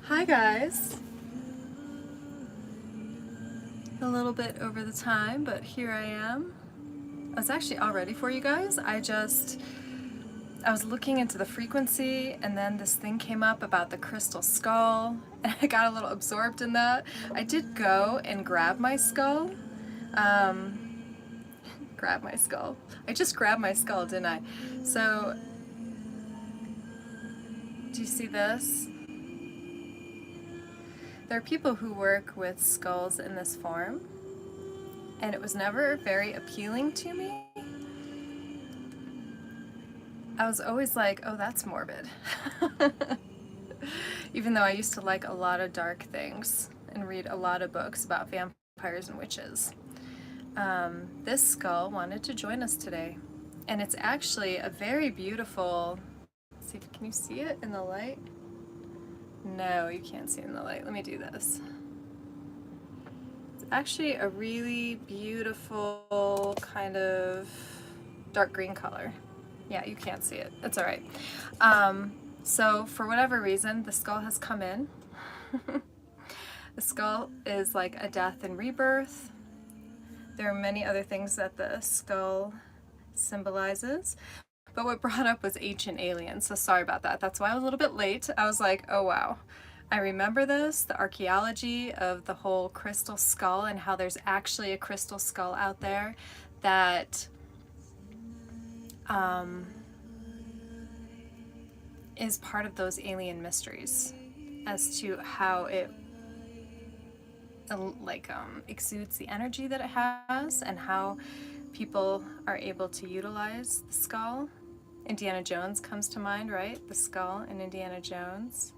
Hi guys. A little bit over the time, but here I am. I was actually all ready for you guys. I was looking into the frequency and then this thing came up about the crystal skull and I got a little absorbed in that. I did go and grab my skull. Grab my skull. I just grabbed my skull, didn't I? So, do you see this? There are people who work with skulls in this form, and it was never very appealing to me. I was always like, oh, that's morbid. Even though I used to like a lot of dark things and read a lot of books about vampires and witches. This skull wanted to join us today, and it's actually a very beautiful, let's see, can you see it in the light? No, you can't see it in the light. Let me do this. It's actually a really beautiful kind of dark green color. Yeah, you can't see it. It's all right. So for whatever reason, the skull has come in. The skull is like a death and rebirth. There are many other things that the skull symbolizes. But what brought up was ancient aliens, so sorry about that. That's why I was a little bit late. I was like, oh wow. I remember this, the archaeology of the whole crystal skull and how there's actually a crystal skull out there that is part of those alien mysteries as to how it exudes the energy that it has and how people are able to utilize the skull. Indiana Jones comes to mind, right? The skull in Indiana Jones.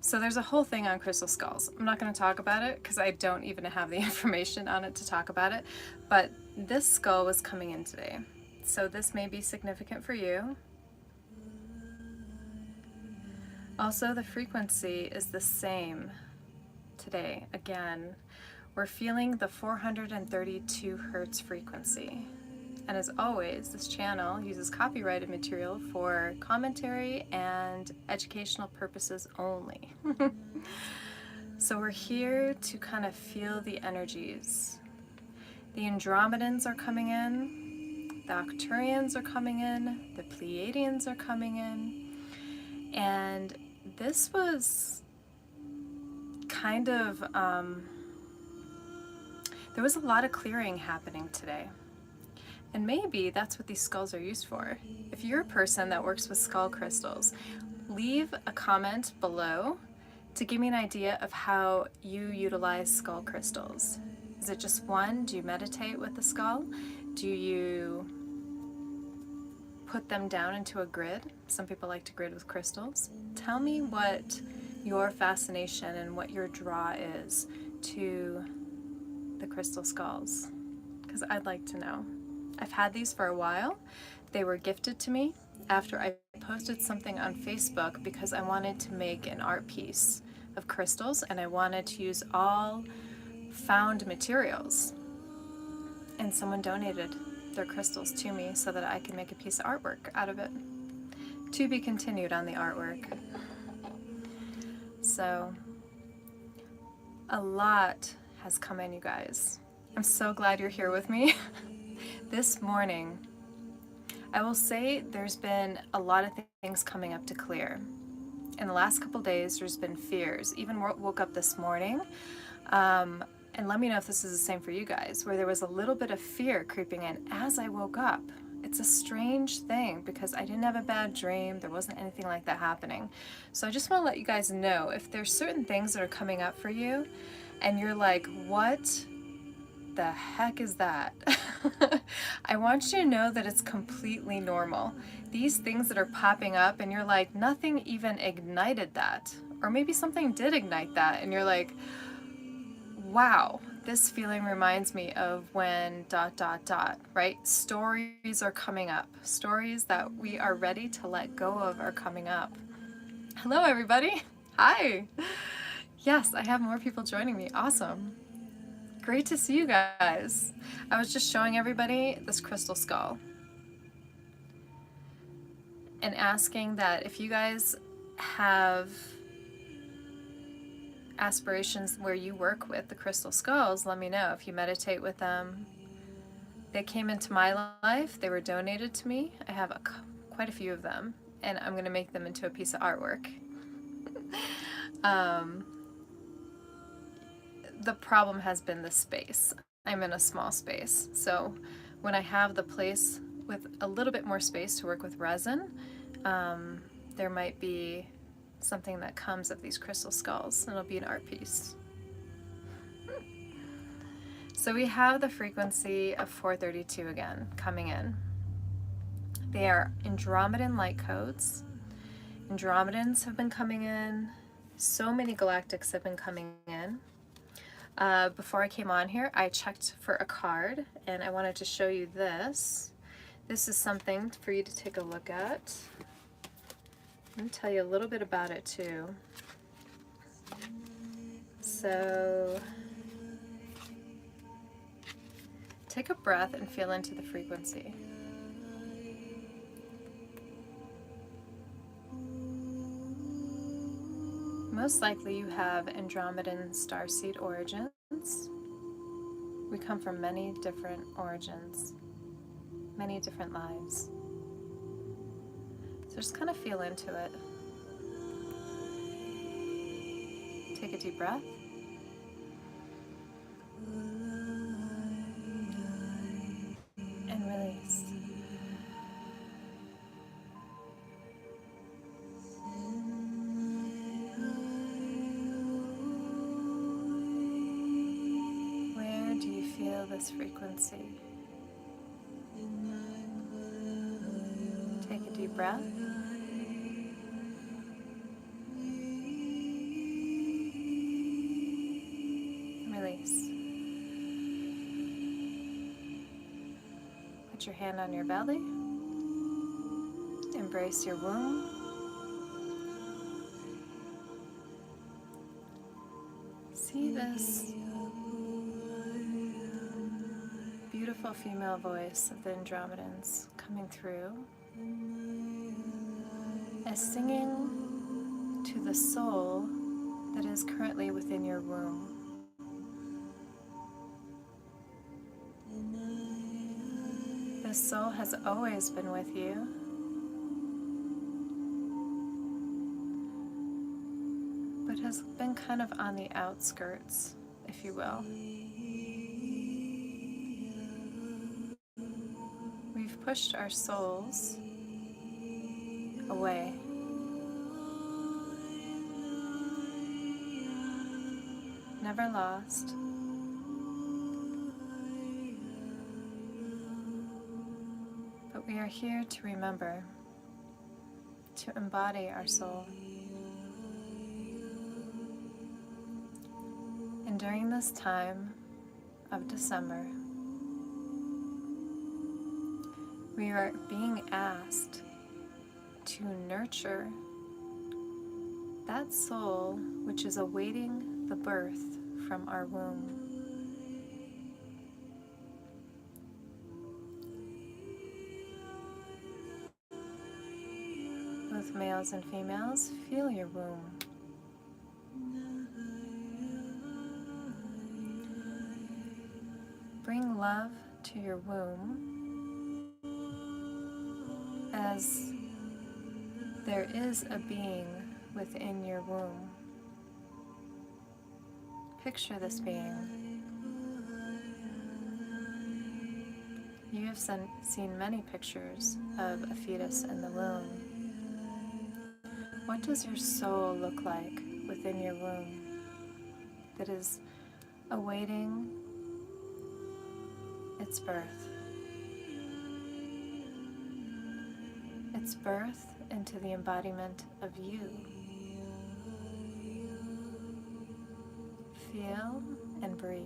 So there's a whole thing on crystal skulls. I'm not going to talk about it because I don't even have the information on it to talk about it, but this skull was coming in today. So this may be significant for you. Also, the frequency is the same today. Again, we're feeling the 432 hertz frequency. And as always, this channel uses copyrighted material for commentary and educational purposes only. So we're here to kind of feel the energies. The Andromedans are coming in, the Arcturians are coming in, the Pleiadians are coming in, and this was kind of, there was a lot of clearing happening today. And maybe that's what these skulls are used for. If you're a person that works with skull crystals, leave a comment below to give me an idea of how you utilize skull crystals. Is it just one? Do you meditate with the skull? Do you put them down into a grid? Some people like to grid with crystals. Tell me what your fascination and what your draw is to the crystal skulls, because I'd like to know. I've had these for a while. They were gifted to me after I posted something on Facebook because I wanted to make an art piece of crystals and I wanted to use all found materials. And someone donated their crystals to me so that I could make a piece of artwork out of it. To be continued on the artwork. So, a lot has come in, you guys. I'm so glad you're here with me. This morning, I will say there's been a lot of things coming up to clear. In the last couple days, there's been fears. Even woke up this morning, and let me know if this is the same for you guys, where there was a little bit of fear creeping in as I woke up. It's a strange thing because I didn't have a bad dream. There wasn't anything like that happening. So I just want to let you guys know if there's certain things that are coming up for you and you're like, what the heck is that? I want you to know that it's completely normal. These things that are popping up and you're like, nothing even ignited that. Or maybe something did ignite that and you're like, wow, this feeling reminds me of when ... right? Stories are coming up. Stories that we are ready to let go of are coming up. Hello, everybody. Hi. Yes, I have more people joining me. Awesome. Great to see you guys. I was just showing everybody this crystal skull and asking that if you guys have aspirations where you work with the crystal skulls, let me know if you meditate with them. They came into my life, they were donated to me. I have quite a few of them, and I'm going to make them into a piece of artwork. The problem has been the space. I'm in a small space, so when I have the place with a little bit more space to work with resin, there might be something that comes of these crystal skulls, and it'll be an art piece. So we have the frequency of 432 again coming in. They are Andromedan light codes. Andromedans have been coming in. So many galactics have been coming in. Before I came on here, I checked for a card, and I wanted to show you this. This is something for you to take a look at. Let me tell you a little bit about it too. So take a breath and feel into the frequency. Most likely you have Andromedan starseed origins. We come from many different origins, many different lives. So just kind of feel into it. Take a deep breath. And release. Where do you feel this frequency? Take a deep breath. Release. Put your hand on your belly. Embrace your womb. See this beautiful female voice of the Andromedans coming through as singing to the soul that is currently within your womb. This soul has always been with you, but has been kind of on the outskirts, if you will. We've pushed our souls away. Never lost. But we are here to remember, to embody our soul. And during this time of December, we are being asked to nurture that soul which is awaiting the birth from our womb. Both males and females, feel your womb. Bring love to your womb as there is a being within your womb. Picture this being. You have seen many pictures of a fetus in the womb. What does your soul look like within your womb that is awaiting its birth? Its birth into the embodiment of you. Feel and breathe.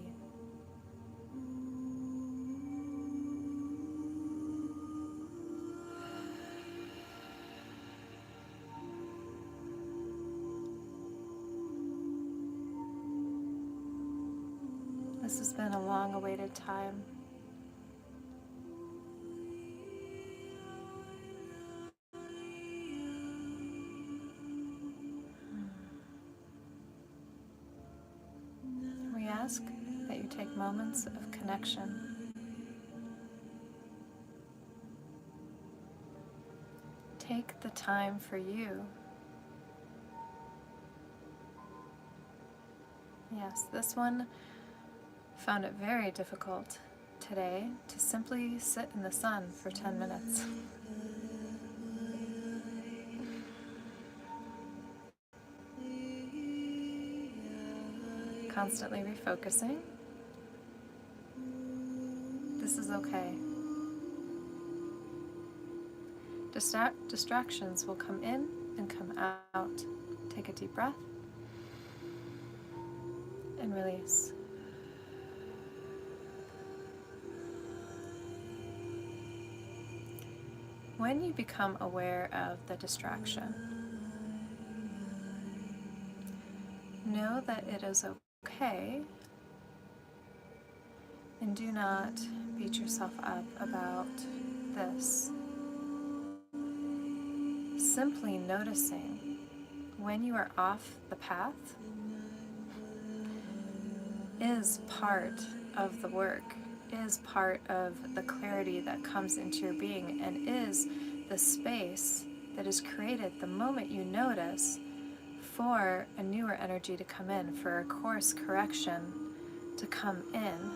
This has been a long-awaited time. ask that you take moments of connection. Take the time for you. Yes, this one found it very difficult today to simply sit in the sun for 10 minutes. Constantly refocusing. This is okay. Distractions will come in and come out. Take a deep breath and release. When you become aware of the distraction, know that it is okay, and do not beat yourself up about this. Simply noticing when you are off the path is part of the work, is part of the clarity that comes into your being, and is the space that is created the moment you notice for a newer energy to come in, for a course correction to come in.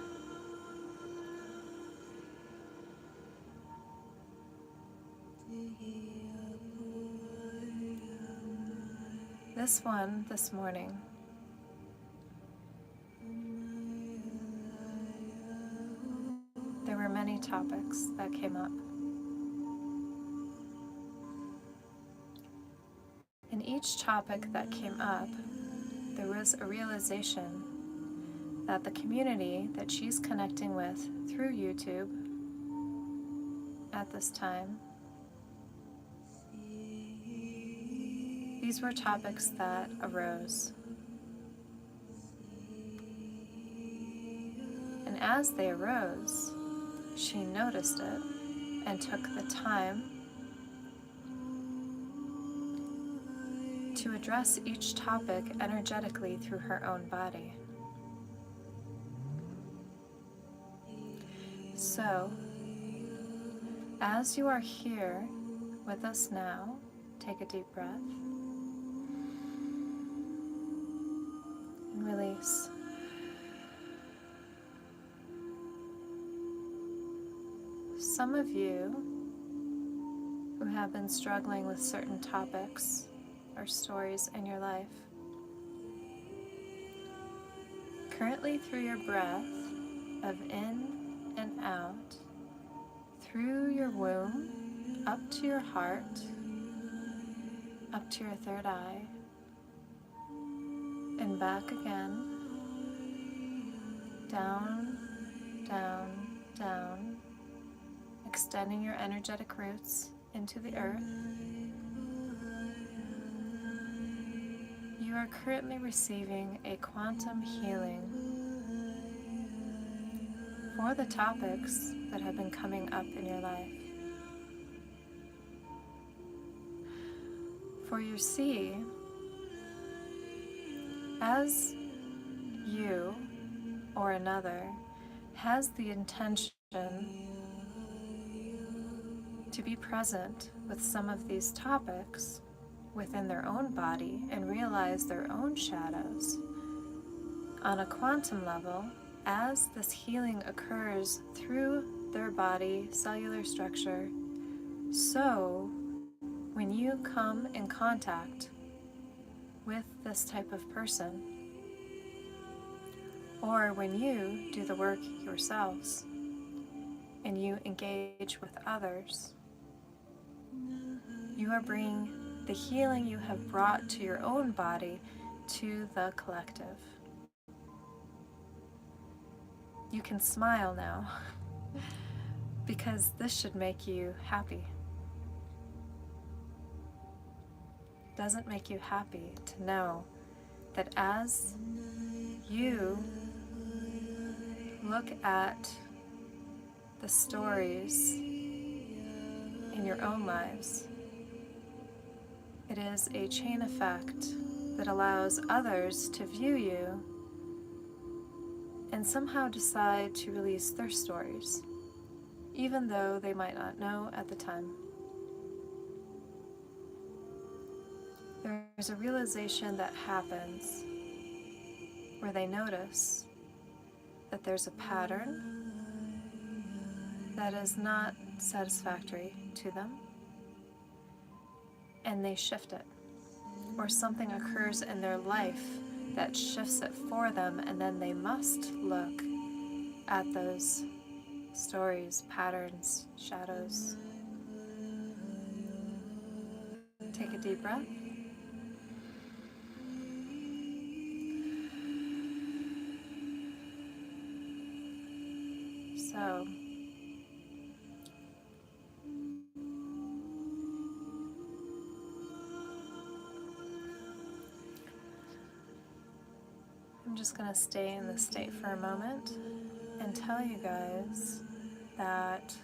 This one, this morning, there were many topics that came up. In each topic that came up, there was a realization that the community that she's connecting with through YouTube at this time, these were topics that arose. And as they arose, she noticed it and took the time to address each topic energetically through her own body. So, as you are here with us now, take a deep breath and release. Some of you who have been struggling with certain topics or stories in your life, currently through your breath of in and out, through your womb, up to your heart, up to your third eye, and back again, down, down, down, extending your energetic roots into the earth. You are currently receiving a quantum healing for the topics that have been coming up in your life. For you see, as you or another has the intention to be present with some of these topics within their own body and realize their own shadows on a quantum level, as this healing occurs through their body, cellular structure, so when you come in contact with this type of person, or when you do the work yourselves and you engage with others, you are bringing the healing you have brought to your own body to the collective. You can smile now because this should make you happy. Does it make you happy to know that as you look at the stories in your own lives, it is a chain effect that allows others to view you and somehow decide to release their stories, even though they might not know at the time. There's a realization that happens where they notice that there's a pattern that is not satisfactory to them, and they shift it. Or something occurs in their life that shifts it for them, and then they must look at those stories, patterns, shadows. Take a deep breath. So, I'm just going to stay in this state for a moment and tell you guys that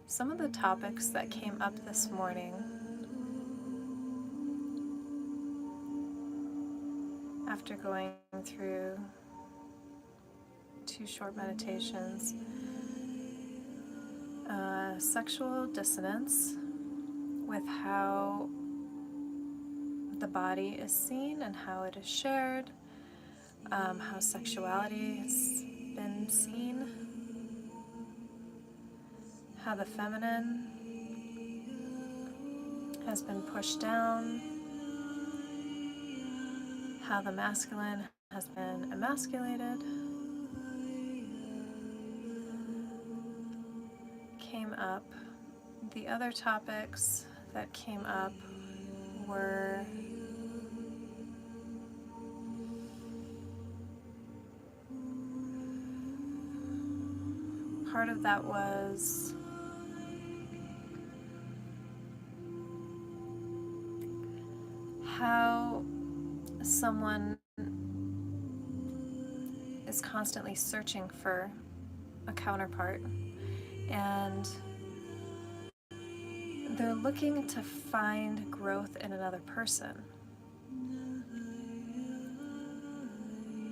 some of the topics that came up this morning after going through 2 short meditations, sexual dissonance with how the body is seen and how it is shared, how sexuality has been seen, how the feminine has been pushed down, how the masculine has been emasculated, came up. The other topics that came up were part of that was how someone is constantly searching for a counterpart, and they're looking to find growth in another person.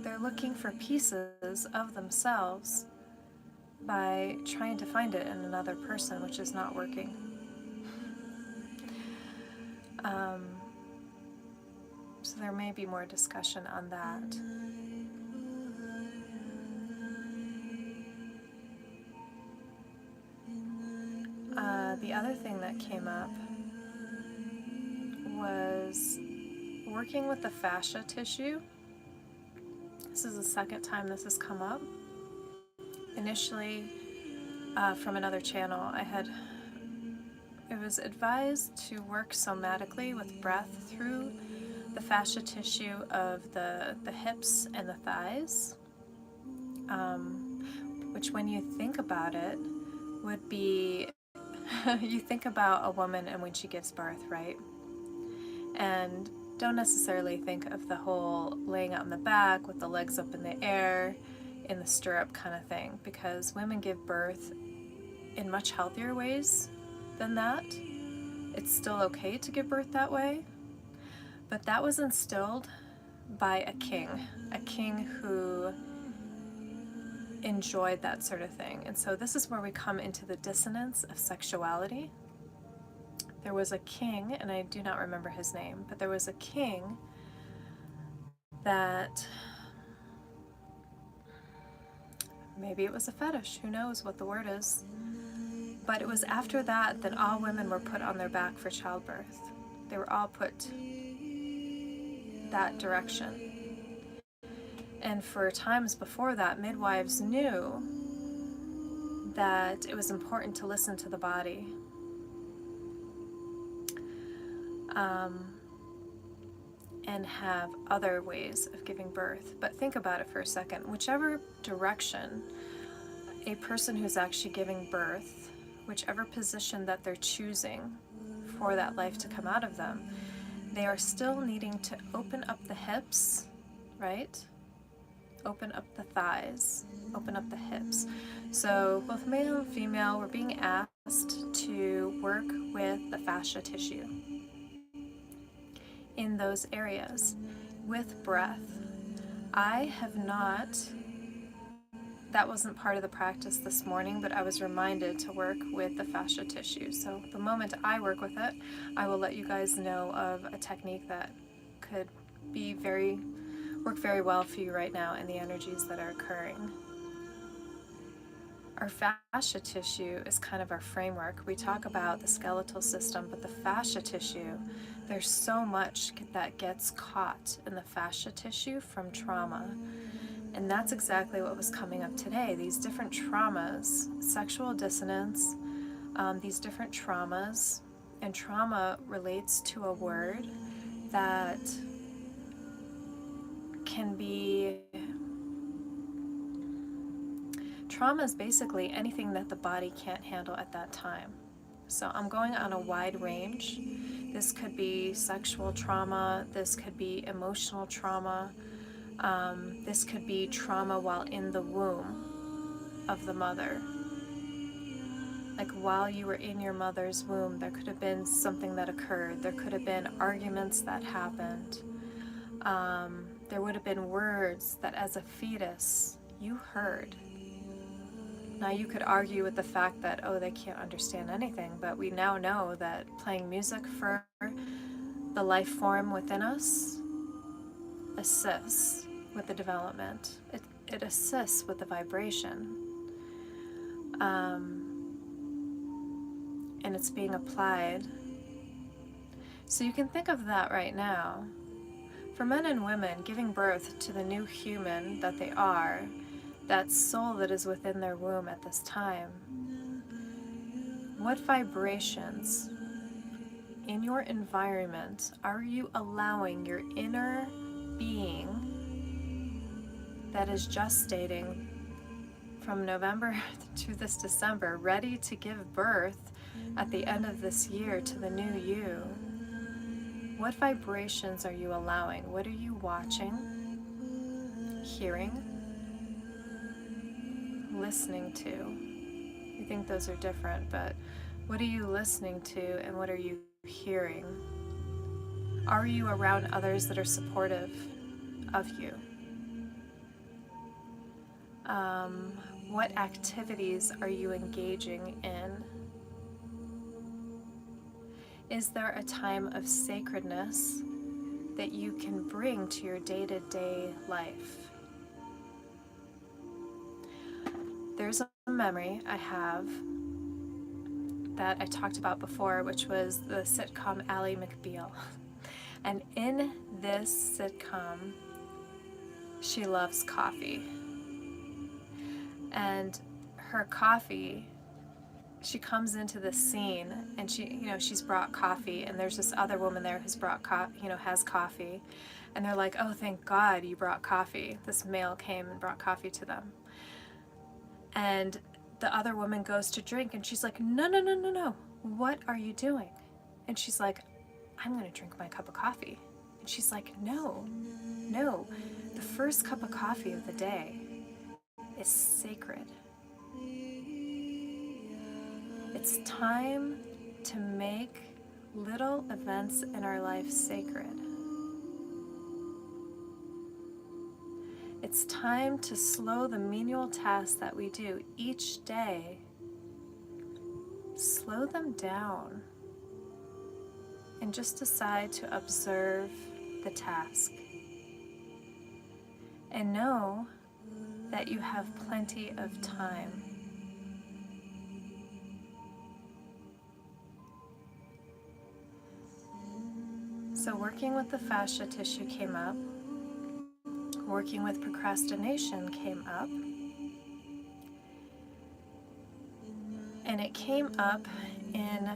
They're looking for pieces of themselves by trying to find it in another person, which is not working. So there may be more discussion on that. The other thing that came up was working with the fascia tissue. This is the second time this has come up. Initially, from another channel, it was advised to work somatically with breath through the fascia tissue of the hips and the thighs, which when you think about it would be, you think about a woman and when she gives birth, right? And don't necessarily think of the whole laying out on the back with the legs up in the air, in the stirrup kind of thing, because women give birth in much healthier ways than that. It's still okay to give birth that way, but that was instilled by a king who enjoyed that sort of thing. And so this is where we come into the dissonance of sexuality. There was a king, and I do not remember his name, but there was a king that, maybe it was a fetish, who knows what the word is, but it was after that that all women were put on their back for childbirth. They were all put that direction. And for times before that, midwives knew that it was important to listen to the body. And have other ways of giving birth. But think about it for a second. Whichever direction a person who's actually giving birth, whichever position that they're choosing for that life to come out of them, they are still needing to open up the hips, right? Open up the thighs, open up the hips. So both male and female were being asked to work with the fascia tissue in those areas with breath, I have not, that wasn't part of the practice this morning, but I was reminded to work with the fascia tissue. So the moment I work with it, I will let you guys know of a technique that could work very well for you right now in the energies that are occurring. Our fascia tissue is kind of our framework. We talk about the skeletal system, but the fascia tissue, there's so much that gets caught in the fascia tissue from trauma. And that's exactly what was coming up today. These different traumas, sexual dissonance, these different traumas, and trauma relates to a word that can be, trauma is basically anything that the body can't handle at that time. So I'm going on a wide range. This could be sexual trauma, this could be emotional trauma, this could be trauma while in the womb of the mother. Like while you were in your mother's womb, there could have been something that occurred. There could have been arguments that happened. There would have been words that as a fetus you heard. Now you could argue with the fact that, oh, they can't understand anything, but we now know that playing music for the life form within us assists with the development. It assists with the vibration. And it's being applied. So you can think of that right now. For men and women, giving birth to the new human that they are, that soul that is within their womb at this time, what vibrations in your environment are you allowing your inner being that is gestating from November to this December, ready to give birth at the end of this year to the new you? What vibrations are you allowing? What are you watching, hearing, listening to? You think those are different, but what are you listening to and what are you hearing? Are you around others that are supportive of you? What activities are you engaging in? Is there a time of sacredness that you can bring to your day-to-day life? There's a memory I have that I talked about before, which was the sitcom Ally McBeal. And in this sitcom, she loves coffee. And her coffee, she comes into the scene and she's brought coffee, and there's this other woman there who's brought has coffee. And they're like, oh, thank God you brought coffee. This male came and brought coffee to them. And the other woman goes to drink and she's like, no, no, no, no, no. What are you doing? And she's like, I'm going to drink my cup of coffee. And she's like, no, no. The first cup of coffee of the day is sacred. It's time to make little events in our life sacred. It's time to slow the menial tasks that we do each day. Slow them down and just decide to observe the task. And know that you have plenty of time. So working with the fascia tissue came up. Working with procrastination came up. And it came up in,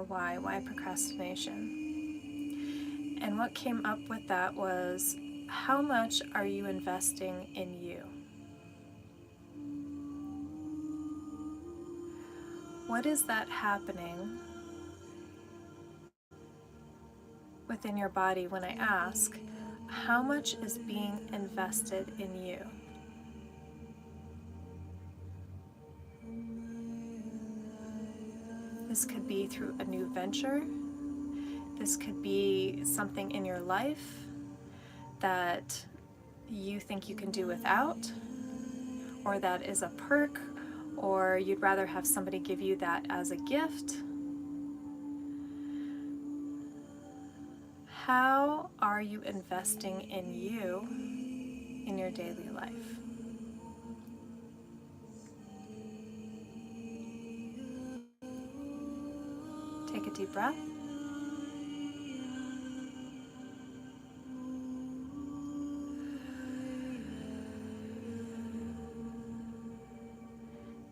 why procrastination? And what came up with that was, how much are you investing in you? What is that happening within your body when I ask, how much is being invested in you? This could be through a new venture. This could be something in your life that you think you can do without, or that is a perk, or you'd rather have somebody give you that as a gift. How are you investing in you in your daily life? Take a deep breath.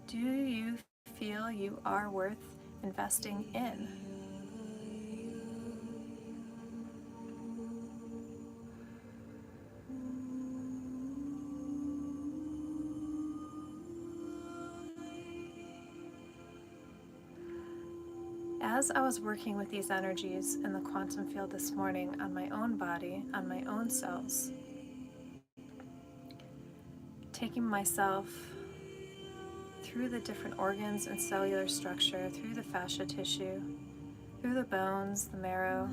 Do you feel you are worth investing in? As I was working with these energies in the quantum field this morning on my own body, on my own cells, taking myself through the different organs and cellular structure, through the fascia tissue, through the bones, the marrow,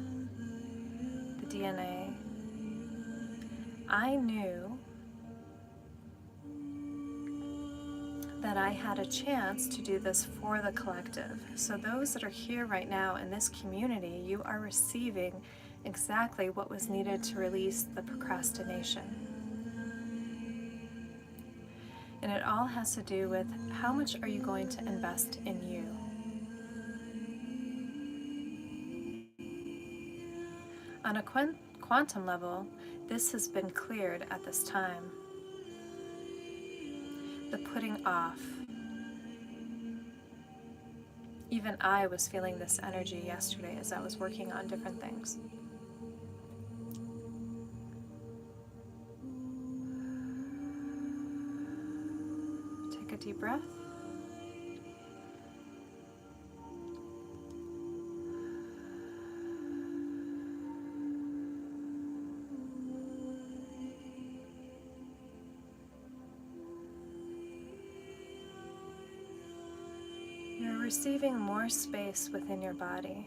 the DNA, I knew that I had a chance to do this for the collective. So those that are here right now in this community, you are receiving exactly what was needed to release the procrastination. And it all has to do with how much are you going to invest in you? On a quantum level, this has been cleared at this time. The putting off. Even I was feeling this energy yesterday as I was working on different things. Take a deep breath. You're receiving more space within your body.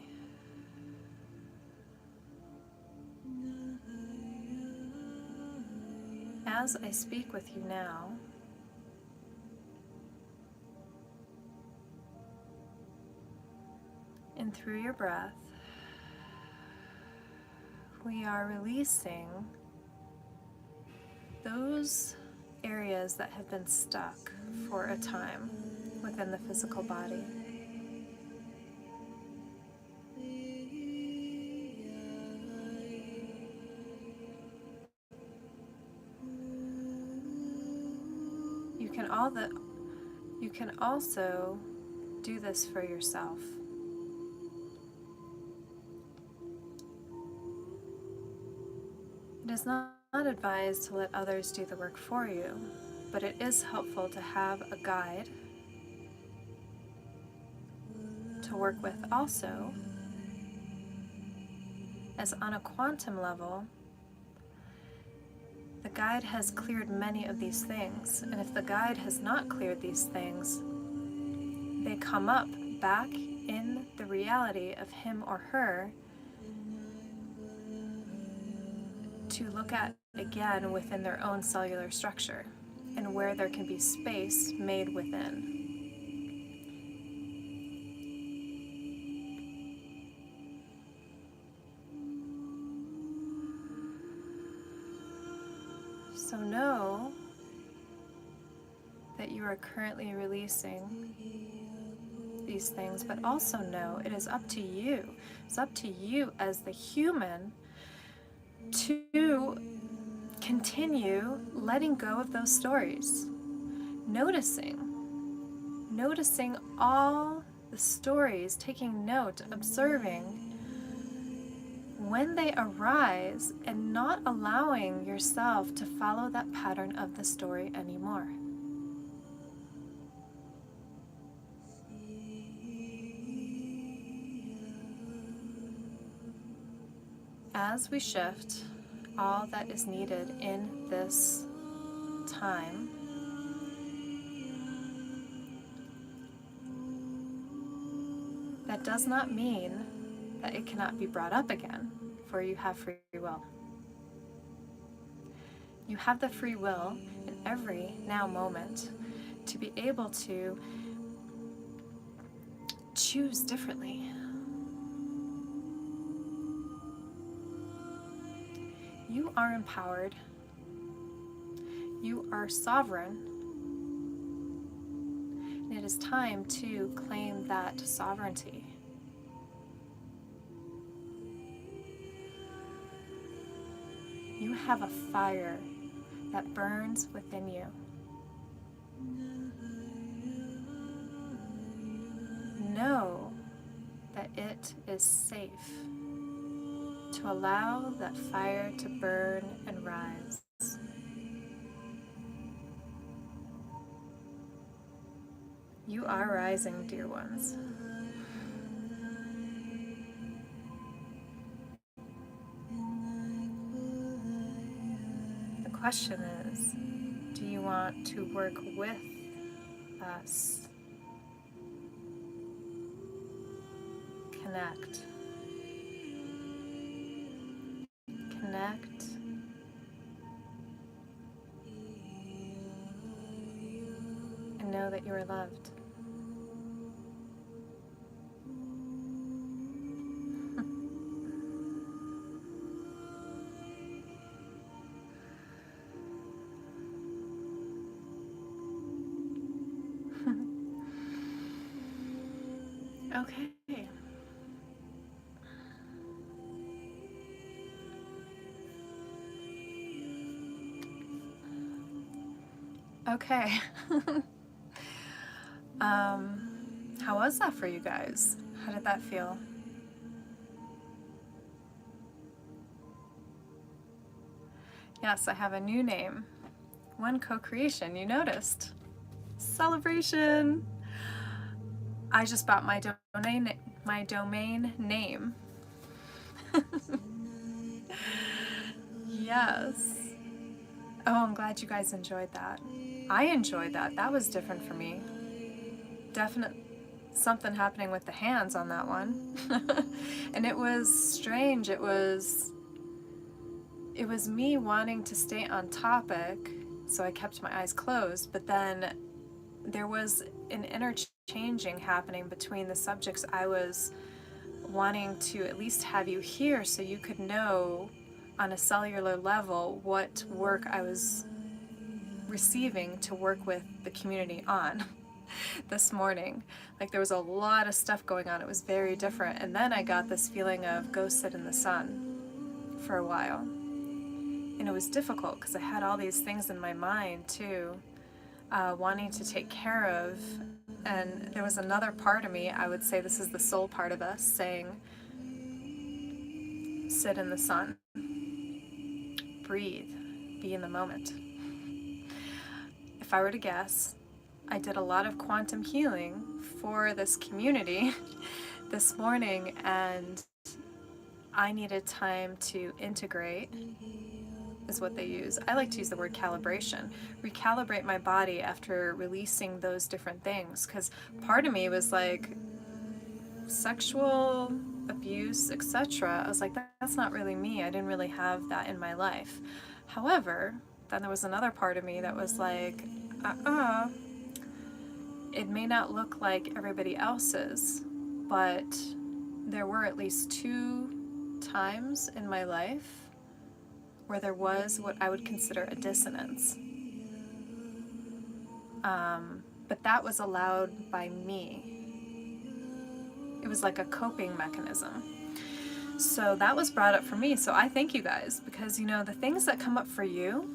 As I speak with you now, and through your breath, we are releasing those areas that have been stuck for a time within the physical body. You can also do this for yourself. It is not advised to let others do the work for you, but it is helpful to have a guide to work with also, as on a quantum level, the guide has cleared many of these things, and if the guide has not cleared these things, they come up back in the reality of him or her to look at again within their own cellular structure and where there can be space made within. So know that you are currently releasing these things, but also know it is up to you. It's up to you as the human to continue letting go of those stories. Noticing all the stories, taking note, observing when they arise, and not allowing yourself to follow that pattern of the story anymore. As we shift all that is needed in this time, that does not mean that it cannot be brought up again, for you have free will. You have the free will in every now moment to be able to choose differently. You are empowered. You are sovereign. And it is time to claim that sovereignty. You have a fire that burns within you. Know that it is safe to allow that fire to burn and rise. You are rising, dear ones. The question is, do you want to work with us? Connect. Connect. And know that you are loved. Okay. Okay. How was that for you guys? How did that feel? Yes, I have a new name. One co-creation, you noticed. Celebration! I just bought my domain name. Yes. Oh, I'm glad you guys enjoyed that. I enjoyed that. That was different for me. Definite something happening with the hands on that one. And it was strange. It was me wanting to stay on topic, so I kept my eyes closed, but then there was an interchanging happening between the subjects I was wanting to at least have you hear so you could know on a cellular level what work I was receiving to work with the community on this morning. Like there was a lot of stuff going on. It was very different. And then I got this feeling of go sit in the sun for a while. And it was difficult because I had all these things in my mind too, wanting to take care of. And there was another part of me, I would say this is the soul part of us, saying, sit in the sun, breathe, be in the moment. If I were to guess, I did a lot of quantum healing for this community this morning, and I needed time to integrate, is what they use. I like to use the word calibration. Recalibrate my body after releasing those different things, because part of me was like, sexual abuse, etc. I was like, that's not really me. I didn't really have that in my life. However, then there was another part of me that was like, it may not look like everybody else's, but there were at least 2 times in my life where there was what I would consider a dissonance. But that was allowed by me. It was like a coping mechanism. So that was brought up for me. So I thank you guys, because you know, the things that come up for you,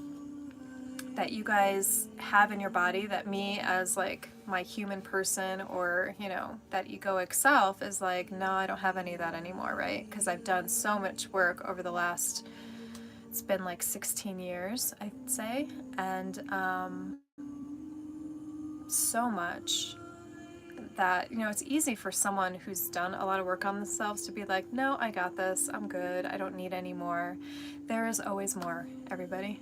that you guys have in your body, that me as like my human person, or you know, that egoic self is like, no, I don't have any of that anymore, right? Because I've done so much work over the last, it's been like 16 years, I'd say, and so much that, you know, it's easy for someone who's done a lot of work on themselves to be like, no, I got this, I'm good, I don't need any more. There is always more, everybody.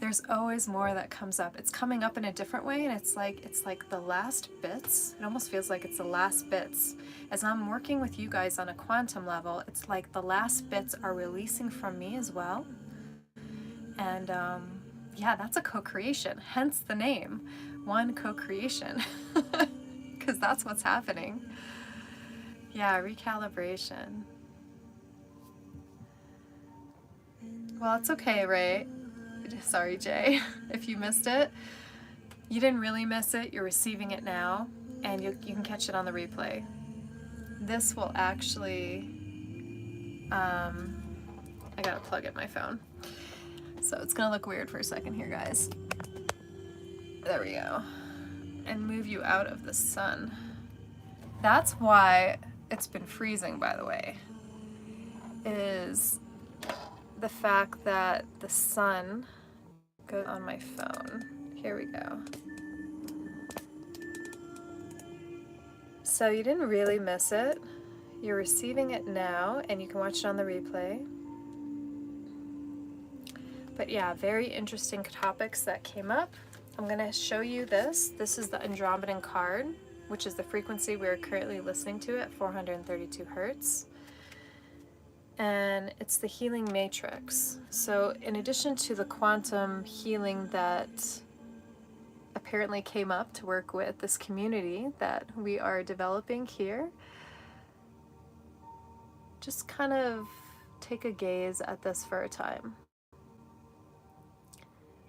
there's always more that comes up. It's coming up in a different way, and it's like the last bits. It almost feels like it's the last bits. As I'm working with you guys on a quantum level, it's like the last bits are releasing from me as well. And yeah, that's a co-creation, hence the name, one co-creation, because that's what's happening. Yeah, recalibration. Well, it's okay, Ray. Sorry, Jay, if you missed it. You didn't really miss it. You're receiving it now, and you can catch it on the replay. This will actually, I gotta plug in my phone. So it's gonna look weird for a second here, guys. There we go. And move you out of the sun. That's why it's been freezing, by the way, is the fact that the sun goes on my phone. Here we go. So you didn't really miss it. You're receiving it now, and you can watch it on the replay. But yeah, very interesting topics that came up. I'm going to show you this. This is the Andromedan card, which is the frequency we're currently listening to at 432 hertz. And it's the healing matrix. So in addition to the quantum healing that apparently came up to work with this community that we are developing here, just kind of take a gaze at this for a time.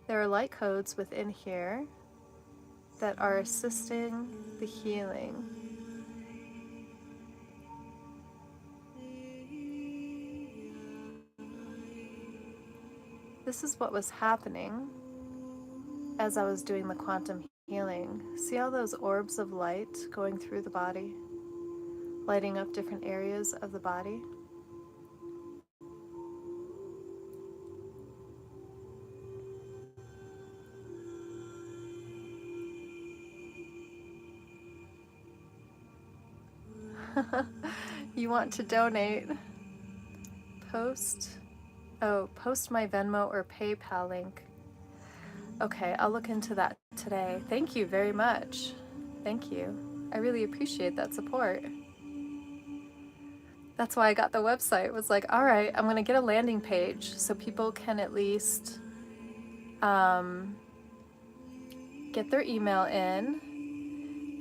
There are light codes within here that are assisting the healing. This is what was happening as I was doing the quantum healing. See all those orbs of light going through the body, lighting up different areas of the body? You want to donate? Post my Venmo or PayPal link. Okay, I'll look into that today. Thank you very much. Thank you. I really appreciate that support. That's why I got the website. It was like, all right, I'm gonna get a landing page so people can at least get their email in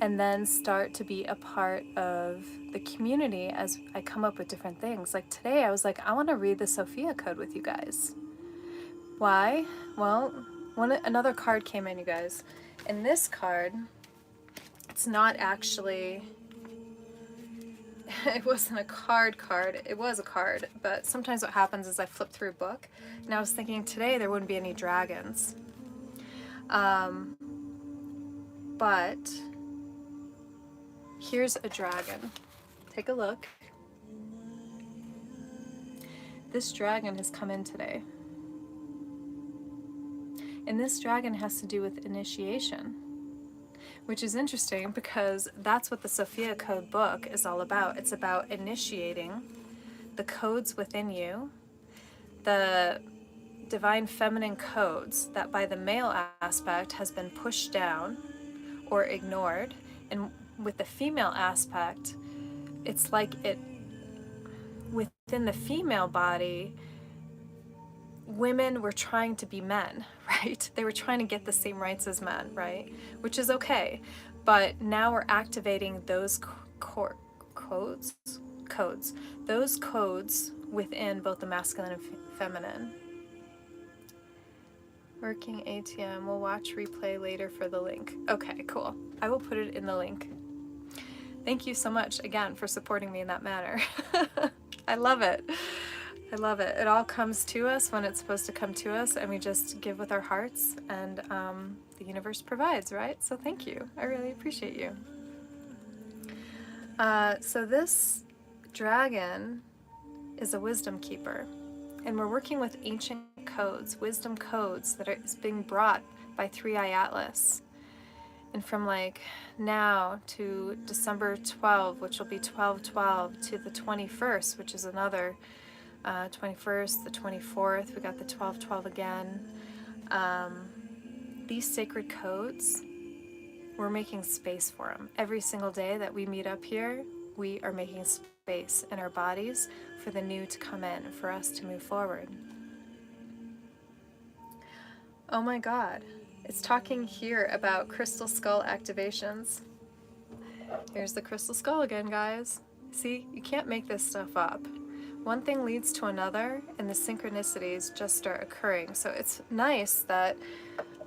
and then start to be a part of the community as I come up with different things. Like today I was like, I want to read the Sophia code with you guys. Why? Well, another card came in, you guys. And this card, it's not actually, it wasn't a card, it was a card, but sometimes what happens is I flip through a book, and I was thinking today there wouldn't be any dragons. But here's a dragon. Take a look. This dragon has come in today. And this dragon has to do with initiation, which is interesting because that's what the Sophia Code book is all about. It's about initiating the codes within you, the divine feminine codes that by the male aspect has been pushed down or ignored. And with the female aspect, it's like it, within the female body, women were trying to be men, right? They were trying to get the same rights as men, right? Which is okay. But now we're activating those codes, those codes within both the masculine and feminine. Working ATM, we'll watch replay later for the link. Okay, cool. I will put it in the link. Thank you so much again for supporting me in that manner. I love it. I love it. It all comes to us when it's supposed to come to us, and we just give with our hearts, and the universe provides, right? So thank you. I really appreciate you. So this dragon is a wisdom keeper, and we're working with ancient codes, wisdom codes that is being brought by 3i Atlas. And from like now to December 12, which will be 12/12, to the 21st, which is another 21st, the 24th, we got the 12/12 again. these sacred codes, we're making space for them. Every single day that we meet up here, we are making space in our bodies for the new to come in, for us to move forward. Oh my God, it's talking here about crystal skull activations. Here's the crystal skull again, guys. See, you can't make this stuff up. One thing leads to another, and the synchronicities just start occurring. So it's nice that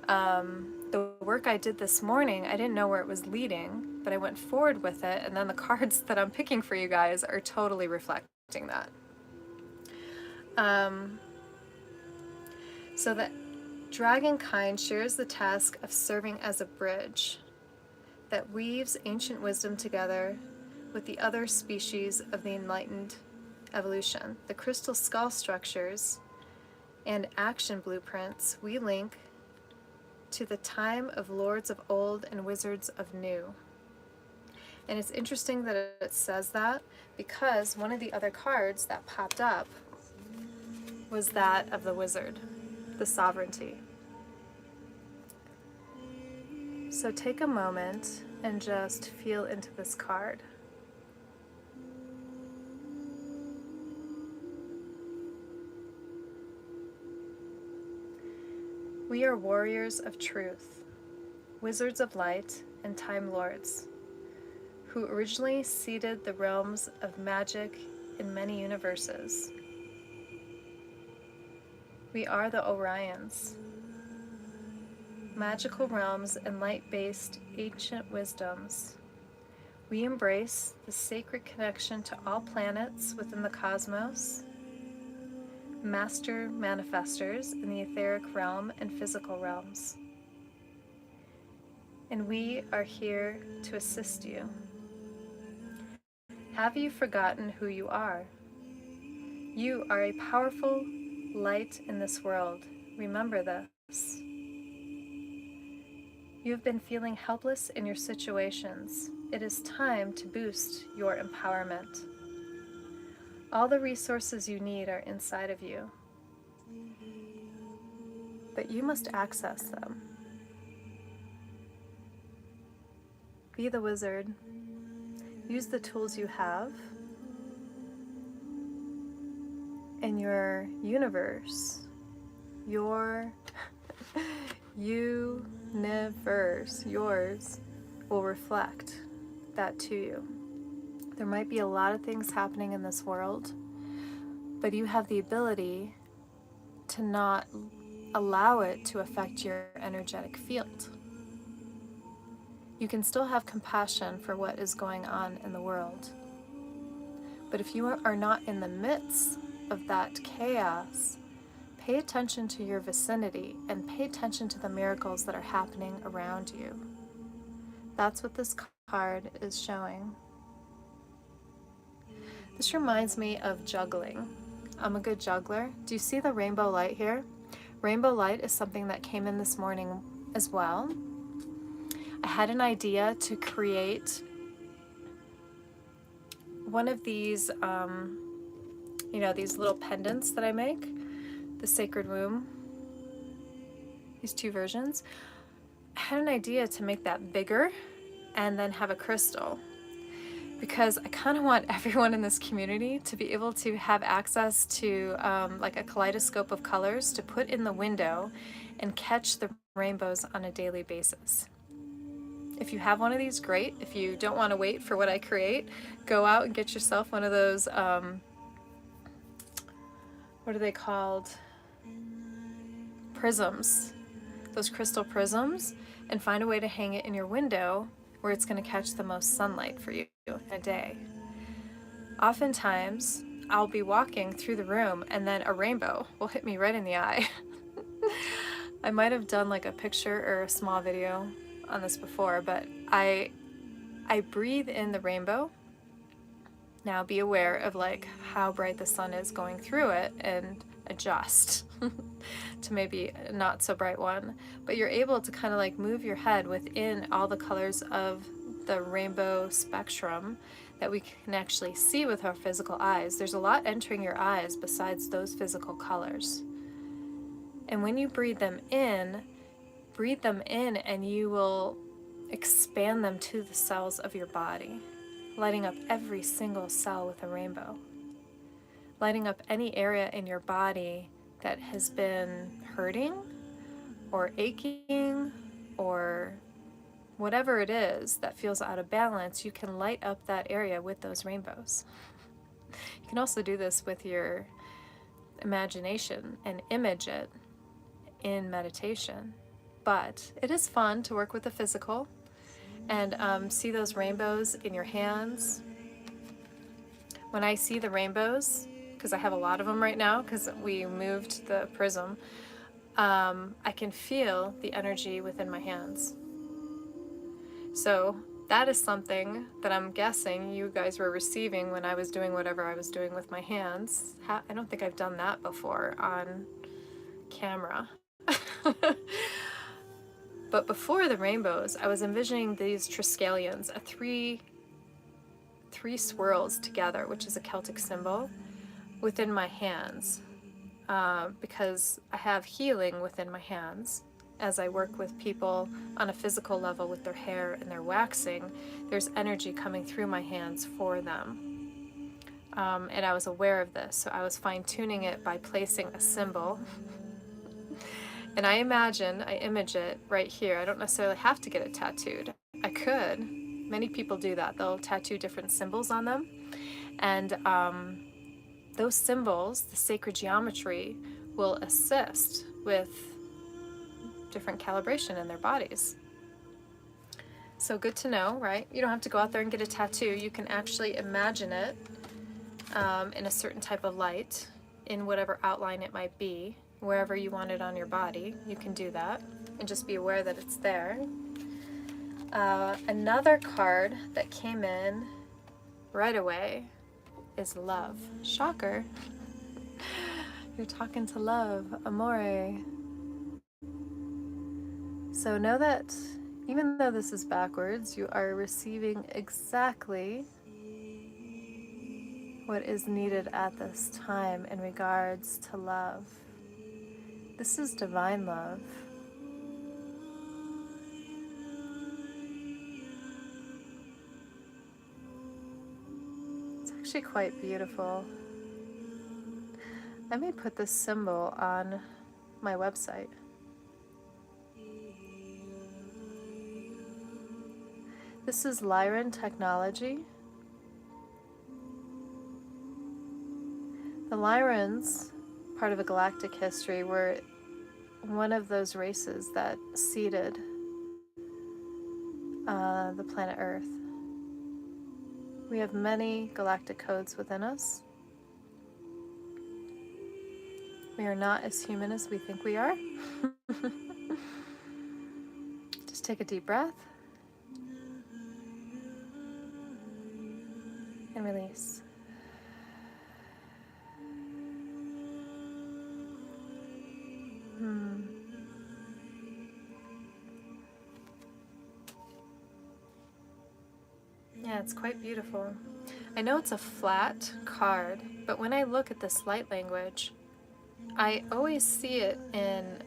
the work I did this morning, I didn't know where it was leading, but I went forward with it, and then the cards that I'm picking for you guys are totally reflecting that. So that dragonkind shares the task of serving as a bridge that weaves ancient wisdom together with the other species of the enlightened evolution. The crystal skull structures and action blueprints we link to the time of lords of old and wizards of new. And it's interesting that it says that because one of the other cards that popped up was that of the wizard, the sovereignty. So take a moment and just feel into this card. We are warriors of truth, wizards of light, and time lords, who originally seeded the realms of magic in many universes. We are the Orions, magical realms and light-based ancient wisdoms. We embrace the sacred connection to all planets within the cosmos, master manifestors in the etheric realm and physical realms. And we are here to assist you. Have you forgotten who you are? You are a powerful light in this world. Remember this. You have been feeling helpless in your situations. It is time to boost your empowerment. All the resources you need are inside of you, but you must access them. Be the wizard. Use the tools you have in your universe, your universe, yours, will reflect that to you. There might be a lot of things happening in this world, but you have the ability to not allow it to affect your energetic field. You can still have compassion for what is going on in the world. But if you are not in the midst of that chaos, pay attention to your vicinity and pay attention to the miracles that are happening around you. That's what this card is showing. This reminds me of juggling. I'm a good juggler. Do you see the rainbow light here? Rainbow light is something that came in this morning as well. I had an idea to create one of these, these little pendants that I make, the Sacred Womb, these two versions. I had an idea to make that bigger and then have a crystal, because I kind of want everyone in this community to be able to have access to like a kaleidoscope of colors to put in the window and catch the rainbows on a daily basis. If you have one of these, great. If you don't want to wait for what I create, go out and get yourself one of those, what are they called? Prisms. Those crystal prisms, and find a way to hang it in your window where it's going to catch the most sunlight for you in a day. Oftentimes, I'll be walking through the room and then a rainbow will hit me right in the eye. I might have done like a picture or a small video on this before, but I breathe in the rainbow. Now be aware of like how bright the sun is going through it and adjust to maybe not so bright one, but you're able to kind of like move your head within all the colors of the rainbow spectrum that we can actually see with our physical eyes. There's a lot entering your eyes besides those physical colors. And when you breathe them in and you will expand them to the cells of your body, lighting up every single cell with a rainbow, lighting up any area in your body that has been hurting or aching or whatever it is that feels out of balance. You can light up that area with those rainbows. You can also do this with your imagination and image it in meditation. But it is fun to work with the physical and see those rainbows in your hands. When I see the rainbows, because I have a lot of them right now because we moved the prism, I can feel the energy within my hands. So that is something that I'm guessing you guys were receiving when I was doing whatever I was doing with my hands. I don't think I've done that before on camera. But before the rainbows, I was envisioning these triskelions, three swirls together, which is a Celtic symbol, within my hands, because I have healing within my hands. As I work with people on a physical level with their hair and their waxing, there's energy coming through my hands for them. And I was aware of this, so I was fine-tuning it by placing a symbol. And I image it right here. I don't necessarily have to get it tattooed. I could. Many people do that. They'll tattoo different symbols on them. And those symbols, the sacred geometry, will assist with different calibration in their bodies. So good to know, right? You don't have to go out there and get a tattoo. You can actually imagine it in a certain type of light, in whatever outline it might be, wherever you want it on your body. You can do that and just be aware that it's there. Another card that came in right away is love. Shocker. You're talking to love, amore. So know that even though this is backwards, you are receiving exactly what is needed at this time in regards to love. This is divine love. It's actually quite beautiful. I may put this symbol on my website. This is Lyran technology. The Lyrans, part of a galactic history, were one of those races that seeded the planet Earth. We have many galactic codes within us. We are not as human as we think we are. Just take a deep breath. And release. Yeah, it's quite beautiful. I know it's a flat card, but when I look at this light language, I always see it in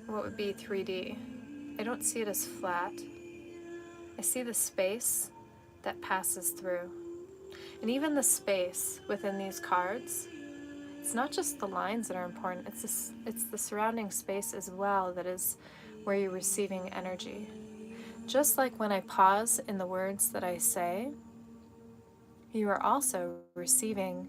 what would be 3D. I don't see it as flat. I see the space that passes through. And even the space within these cards, it's not just the lines that are important, it's the surrounding space as well that is where you're receiving energy. Just like when I pause in the words that I say, you are also receiving